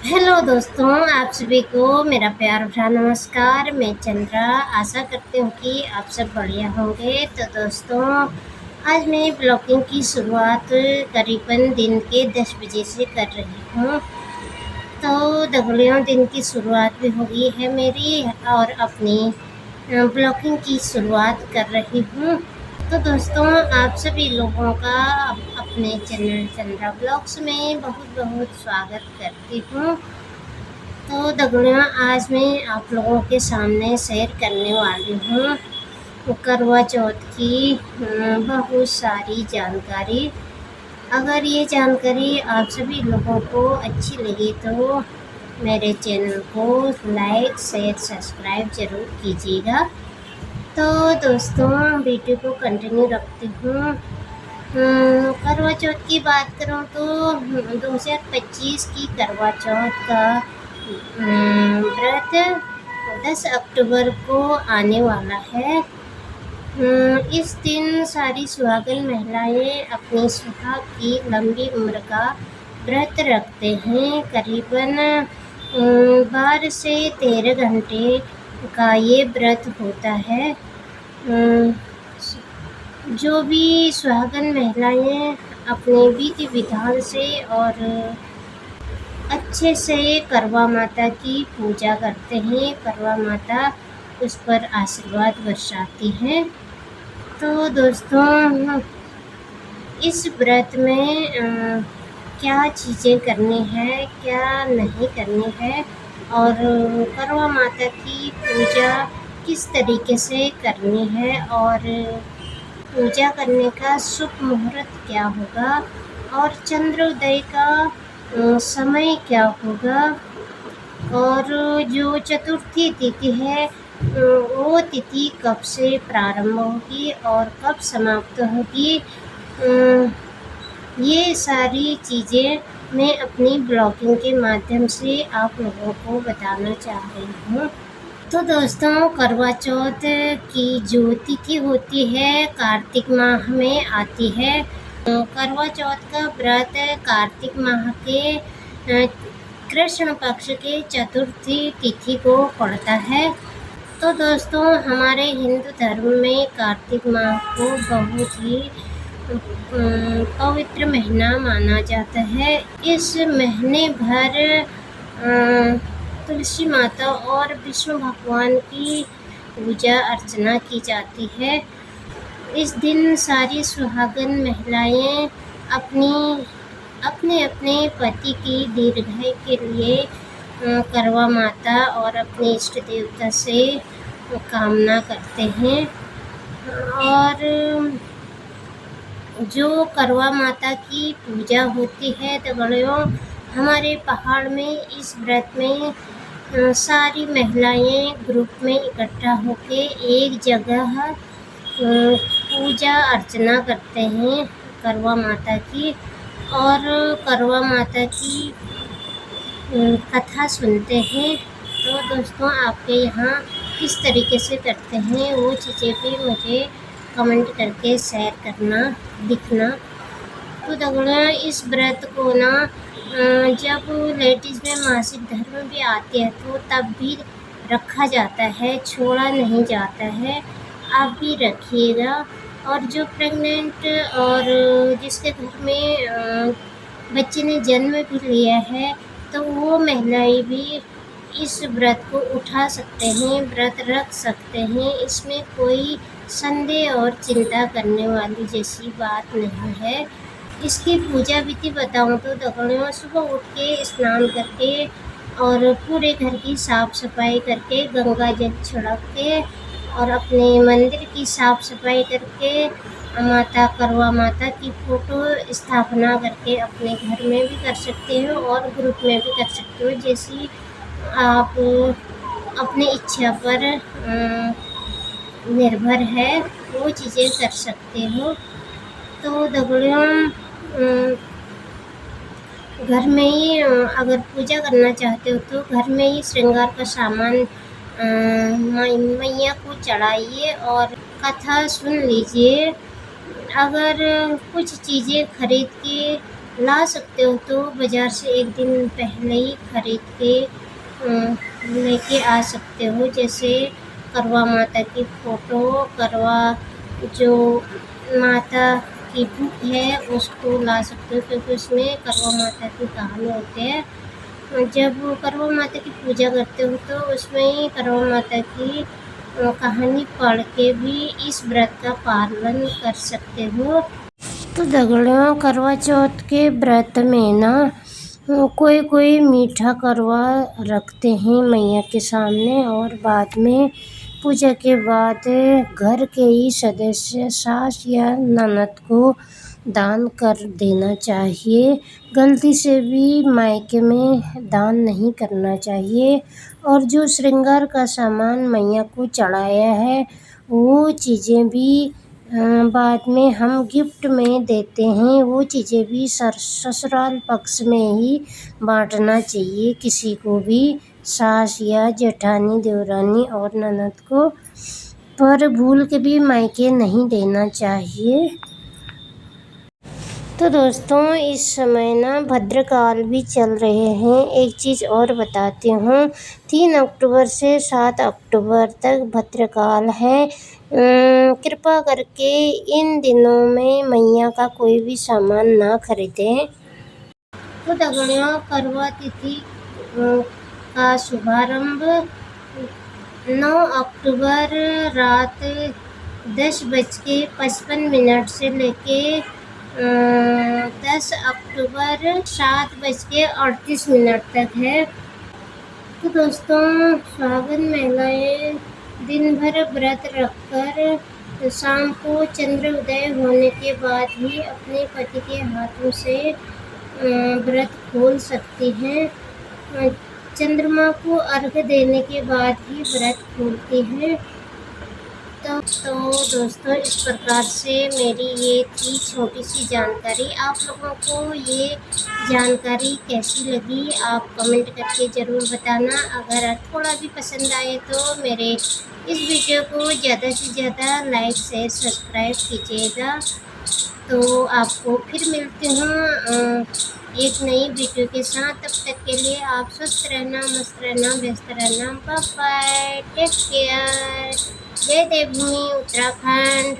Hello दोस्तों, आप सभी को मेरा प्यार भरा नमस्कार। मैं चंद्रा आशा करती हूँ कि आप सब बढ़िया होंगे। तो दोस्तों, आज मैं ब्लॉगिंग की शुरुआत करीबन दिन के 10 बजे से कर रही हूँ। तो दगड़ियों, दिन की शुरुआत भी हो गई है मेरी और अपनी ब्लॉगिंग की शुरुआत कर रही हूँ। तो दोस्तों, आप सभी लोगों का अपने चैनल चंद्रा ब्लॉग्स में बहुत बहुत स्वागत करती हूँ। तो दगड़ियों, आज मैं आप लोगों के सामने शेयर करने वाली हूँ करवा चौथ की बहुत सारी जानकारी। अगर ये जानकारी आप सभी लोगों को अच्छी लगी तो मेरे चैनल को लाइक शेयर सब्सक्राइब ज़रूर कीजिएगा। तो दोस्तों, वीडियो को कंटिन्यू रखती हूँ। करवा चौथ की बात करूँ तो 2025 की करवा चौथ का व्रत 10 अक्टूबर को आने वाला है। इस दिन सारी सुहागन महिलाएं अपनी सुहाग की लंबी उम्र का व्रत रखते हैं। करीबन 12 से 13 घंटे का ये व्रत होता है। जो भी सुहागन महिलाएं अपने विधि विधान से और अच्छे से करवा माता की पूजा करते हैं, करवा माता उस पर आशीर्वाद बरसाती हैं। तो दोस्तों, इस व्रत में क्या चीज़ें करनी है, क्या नहीं करनी है और करवा माता की पूजा किस तरीके से करनी है और पूजा करने का शुभ मुहूर्त क्या होगा और चंद्रोदय का समय क्या होगा और जो चतुर्थी तिथि है वो तिथि कब से प्रारंभ होगी और कब समाप्त होगी। ये सारी चीज़ें मैं अपनी ब्लॉगिंग के माध्यम से आप लोगों को बताना चाह रही हूँ। तो दोस्तों, करवा चौथ की जो तिथि होती है कार्तिक माह में आती है। करवा चौथ का व्रत कार्तिक माह के कृष्ण पक्ष के चतुर्थी तिथि को पड़ता है। तो दोस्तों, हमारे हिंदू धर्म में कार्तिक माह को बहुत ही पवित्र महीना माना जाता है। इस महीने भर तुलसी माता और विष्णु भगवान की पूजा अर्चना की जाती है। इस दिन सारी सुहागन महिलाएं अपने अपने पति की दीर्घायु के लिए करवा माता और अपने इष्ट देवता से कामना करते हैं। और जो करवा माता की पूजा होती है दगड़ियों, हमारे पहाड़ में इस व्रत में सारी महिलाएं ग्रुप में इकट्ठा होके एक जगह पूजा अर्चना करते हैं करवा माता की और करवा माता की कथा सुनते हैं। तो दोस्तों, आपके यहाँ किस तरीके से करते हैं वो चीज़ें भी मुझे कमेंट करके शेयर करना, लिखना। तो दगड़ियों, इस व्रत को ना जब लेडीज़ में मासिक धर्म भी आते हैं तो तब भी रखा जाता है, छोड़ा नहीं जाता है। आप भी रखिएगा। और जो प्रेग्नेंट और जिसके घर में बच्चे ने जन्म भी लिया है तो वो महिलाएं भी इस व्रत को उठा सकते हैं, व्रत रख सकते हैं। इसमें कोई संदेह और चिंता करने वाली जैसी बात नहीं है। इसकी पूजा विधि बताऊँ तो दगड़ियों, सुबह उठ के स्नान करके और पूरे घर की साफ सफाई करके गंगा जल छिड़क के और अपने मंदिर की साफ सफाई करके माता करवा माता की फ़ोटो स्थापना करके अपने घर में भी कर सकते हो और ग्रुप में भी कर सकते हो, जैसी आप अपनी इच्छा पर निर्भर है, वो चीज़ें कर सकते हो। तो दगड़ियों, घर में ही अगर पूजा करना चाहते हो तो घर में ही श्रृंगार का सामान मैया को चढ़ाइए और कथा सुन लीजिए। अगर कुछ चीज़ें खरीद के ला सकते हो तो बाज़ार से एक दिन पहले ही खरीद के लेके आ सकते हो। जैसे करवा माता की फ़ोटो, करवा जो माता की बुक है उसको ला सकते हो, क्योंकि उसमें करवा माता की कहानी होती है। जब करवा माता की पूजा करते हो तो उसमें करवा माता की कहानी पढ़ के भी इस व्रत का पालन कर सकते हो। तो दगड़ियों, करवा चौथ के व्रत में ना कोई कोई मीठा करवा रखते हैं मैया के सामने, और बाद में पूजा के बाद घर के ही सदस्य सास या ननद को दान कर देना चाहिए। गलती से भी मायके में दान नहीं करना चाहिए। और जो श्रृंगार का सामान मैया को चढ़ाया है वो चीज़ें भी बाद में हम गिफ्ट में देते हैं, वो चीज़ें भी ससुराल पक्ष में ही बांटना चाहिए। किसी को भी, सास या जेठानी, देवरानी और ननद को, पर भूल के भी मायके नहीं देना चाहिए। तो दोस्तों, इस समय ना भद्रकाल भी चल रहे हैं। एक चीज़ और बताती हूँ, 3 अक्टूबर से 7 अक्टूबर तक भद्रकाल है। कृपा करके इन दिनों में मैया का कोई भी सामान ना खरीदें। तो दगड़ियों, करवा तिथि का शुभारंभ 9 अक्टूबर रात 10:55 से लेके 10 अक्टूबर 7:38 तक है। तो दोस्तों, सुहागन महिलाएं दिन भर व्रत रखकर शाम को चंद्रोदय होने के बाद ही अपने पति के हाथों से व्रत खोल सकती हैं। चंद्रमा को अर्घ्य देने के बाद ही व्रत खोलती हैं। तो दोस्तों, इस प्रकार से मेरी ये थी छोटी सी जानकारी। आप लोगों को ये जानकारी कैसी लगी आप कमेंट करके ज़रूर बताना। अगर थोड़ा भी पसंद आए तो मेरे इस वीडियो को ज़्यादा से ज़्यादा लाइक शेयर सब्सक्राइब कीजिएगा। तो आपको फिर मिलती हूँ एक नई वीडियो के साथ। तब तक के लिए आप स्वस्थ रहना, मस्त रहना, व्यस्त रहना। Bye bye, take care. जय देवभूमि उत्तराखंड।